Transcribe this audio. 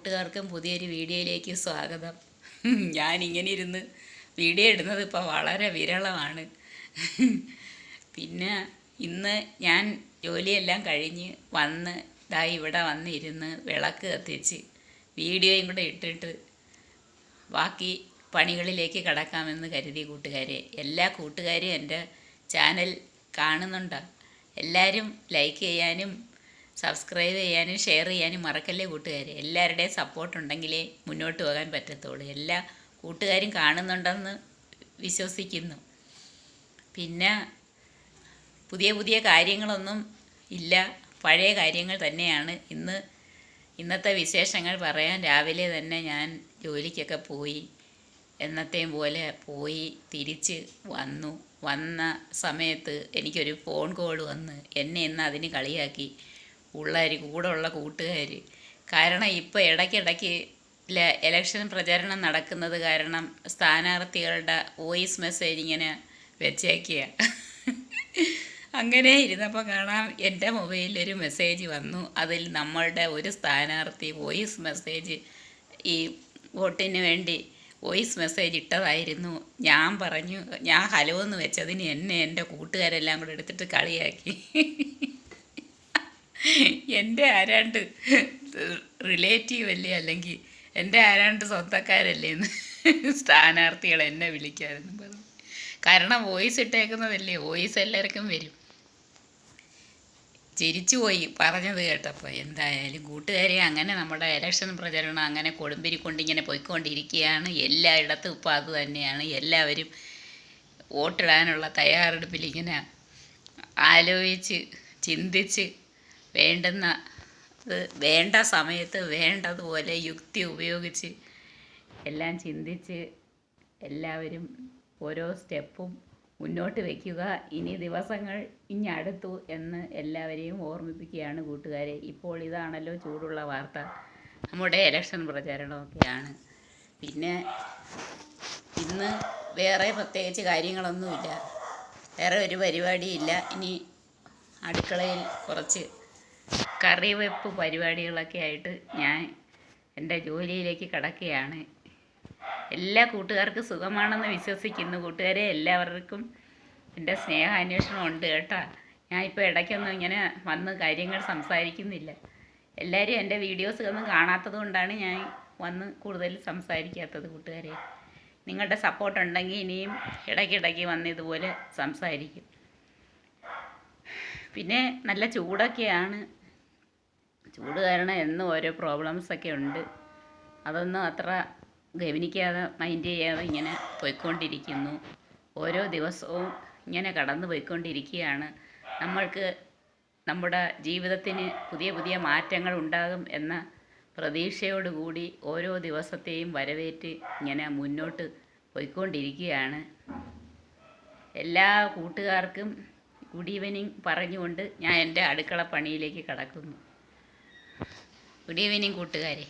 കൂട്ടുകാർക്കും പുതിയൊരു വീഡിയോയിലേക്ക് സ്വാഗതം. ഞാനിങ്ങനെ ഇരുന്ന് വീഡിയോ ഇടുന്നത് ഇപ്പോൾ വളരെ വിരളമാണ്. പിന്നെ ഇന്ന് ഞാൻ ജോലിയെല്ലാം കഴിഞ്ഞ് വന്ന് ഇവിടെ വന്നിരുന്ന് വിളക്ക് കത്തിച്ച് വീഡിയോയും കൂടെ ഇട്ടിട്ട് ബാക്കി പണികളിലേക്ക് കടക്കാമെന്ന് കരുതി കൂട്ടുകാരെ. എല്ലാ കൂട്ടുകാരും എൻ്റെ ചാനൽ കാണുന്നുണ്ടോ? എല്ലാവരും ലൈക്ക് ചെയ്യാനും സബ്സ്ക്രൈബ് ചെയ്യാനും ഷെയർ ചെയ്യാനും മറക്കല്ലേ കൂട്ടുകാരെ. എല്ലാവരുടെയും സപ്പോർട്ട് ഉണ്ടെങ്കിലേ മുന്നോട്ട് പോകാൻ പറ്റത്തുള്ളൂ. എല്ലാ കൂട്ടുകാരും കാണുന്നുണ്ടെന്ന് വിശ്വസിക്കുന്നു. പിന്നെ പുതിയ പുതിയ കാര്യങ്ങളൊന്നും ഇല്ല, പഴയ കാര്യങ്ങൾ തന്നെയാണ്. ഇന്നത്തെ വിശേഷങ്ങൾ പറയാൻ രാവിലെ തന്നെ ഞാൻ ജോലിക്കൊക്കെ പോയി, എന്നത്തെയും പോലെ പോയി തിരിച്ച് വന്ന സമയത്ത് എനിക്കൊരു ഫോൺ കോൾ വന്ന് എന്നെ ഇന്ന് അതിന് കളിയാക്കി കൂടെ ഉള്ള കൂട്ടുകാർ. കാരണം ഇപ്പോൾ ഇടയ്ക്കിടയ്ക്ക് ഇലക്ഷൻ പ്രചാരണം നടക്കുന്നത് കാരണം സ്ഥാനാർത്ഥികളുടെ വോയിസ് മെസ്സേജ് ഇങ്ങനെ വെച്ചേക്കുക. അങ്ങനെ ഇരുന്നപ്പോൾ കാണാം എൻ്റെ മൊബൈലിലൊരു മെസ്സേജ് വന്നു. അതിൽ നമ്മളുടെ ഒരു സ്ഥാനാർത്ഥി വോയിസ് മെസ്സേജ് ഈ വോട്ടിന് വേണ്ടി വോയിസ് മെസ്സേജ് ഇട്ടതായിരുന്നു. ഞാൻ ഹലോ എന്ന് വെച്ചതിന് എൻ്റെ കൂട്ടുകാരെല്ലാം കൂടെ എടുത്തിട്ട് കളിയാക്കി. എൻ്റെ ആരാണ്ട് റിലേറ്റീവ് അല്ലേ, അല്ലെങ്കിൽ എൻ്റെ ആരാണ്ട് സ്വന്തക്കാരല്ലേ എന്ന് സ്ഥാനാർത്ഥികൾ എന്നെ വിളിക്കാമെന്ന് പറഞ്ഞു. കാരണം വോയിസ് ഇട്ടേക്കുന്നതല്ലേ, വോയിസ് എല്ലാവർക്കും വരും. ചിരിച്ചുപോയി പറഞ്ഞത് കേട്ടപ്പോൾ. എന്തായാലും കൂട്ടുകാരെ, അങ്ങനെ നമ്മുടെ ഇലക്ഷൻ പ്രചരണം അങ്ങനെ കൊടുമ്പിരിക്കൊണ്ടിങ്ങനെ പോയിക്കൊണ്ടിരിക്കുകയാണ്. എല്ലായിടത്തും ഇപ്പോൾ അത് തന്നെയാണ്. എല്ലാവരും വോട്ടിടാനുള്ള തയ്യാറെടുപ്പിലിങ്ങനെ ആലോചിച്ച് ചിന്തിച്ച് വേണ്ട സമയത്ത് വേണ്ടതുപോലെ യുക്തി ഉപയോഗിച്ച് എല്ലാം ചിന്തിച്ച് എല്ലാവരും ഓരോ സ്റ്റെപ്പും മുന്നോട്ട് വയ്ക്കുക. ഇനി ദിവസങ്ങൾ ഇഞ്ഞടുത്തു എന്ന് എല്ലാവരെയും ഓർമ്മിപ്പിക്കുകയാണ് കൂട്ടുകാരെ. ഇപ്പോൾ ഇതാണല്ലോ ചൂടുള്ള വാർത്ത, നമ്മുടെ ഇലക്ഷൻ പ്രചാരണമൊക്കെയാണ്. പിന്നെ ഇന്ന് വേറെ പ്രത്യേകിച്ച് കാര്യങ്ങളൊന്നുമില്ല, വേറെ ഒരു പരിപാടിയില്ല. ഇനി അടുക്കളയിൽ കുറച്ച് കറിവെപ്പ് പരിപാടികളൊക്കെ ആയിട്ട് ഞാൻ എൻ്റെ ജോലിയിലേക്ക് കടക്കുകയാണ്. എല്ലാ കൂട്ടുകാർക്കും സുഖമാണെന്ന് വിശ്വസിക്കുന്നു കൂട്ടുകാരെ. എല്ലാവർക്കും എൻ്റെ സ്നേഹാന്വേഷണം ഉണ്ട് കേട്ടോ. ഞാൻ ഇപ്പോൾ ഇടയ്ക്കൊന്നും ഇങ്ങനെ വന്ന് കാര്യങ്ങൾ സംസാരിക്കുന്നില്ല. എല്ലാവരും എൻ്റെ വീഡിയോസ് ഒന്നും കാണാത്തത് കൊണ്ടാണ് ഞാൻ വന്ന് കൂടുതൽ സംസാരിക്കാത്തത് കൂട്ടുകാരെ. നിങ്ങളുടെ സപ്പോർട്ട് ഉണ്ടെങ്കിൽ ഇനിയും ഇടയ്ക്കിടയ്ക്ക് വന്ന് ഇതുപോലെ സംസാരിക്കും. പിന്നെ നല്ല ചൂടൊക്കെയാണ്. ചൂട് കാരണം എന്നും ഓരോ പ്രോബ്ലംസൊക്കെ ഉണ്ട്. അതൊന്നും അത്ര ഗവനിക്കാതെ മൈൻഡ് ചെയ്യാതെ ഇങ്ങനെ പോയിക്കൊണ്ടിരിക്കുന്നു. ഓരോ ദിവസവും ഇങ്ങനെ കടന്നു പോയിക്കൊണ്ടിരിക്കുകയാണ്. നമ്മൾക്ക് നമ്മുടെ ജീവിതത്തിന് പുതിയ പുതിയ മാറ്റങ്ങൾ ഉണ്ടാകും എന്ന പ്രതീക്ഷയോടുകൂടി ഓരോ ദിവസത്തെയും വരവേറ്റ് ഇങ്ങനെ മുന്നോട്ട് പോയിക്കൊണ്ടിരിക്കുകയാണ്. എല്ലാ കൂട്ടുകാർക്കും ഗുഡ് ഈവനിങ് പറഞ്ഞുകൊണ്ട് ഞാൻ എൻ്റെ അടുക്കള പണിയിലേക്ക് കടക്കുന്നു. ഗുഡ് ഈവനിങ് കൂട്ടുകാരെ.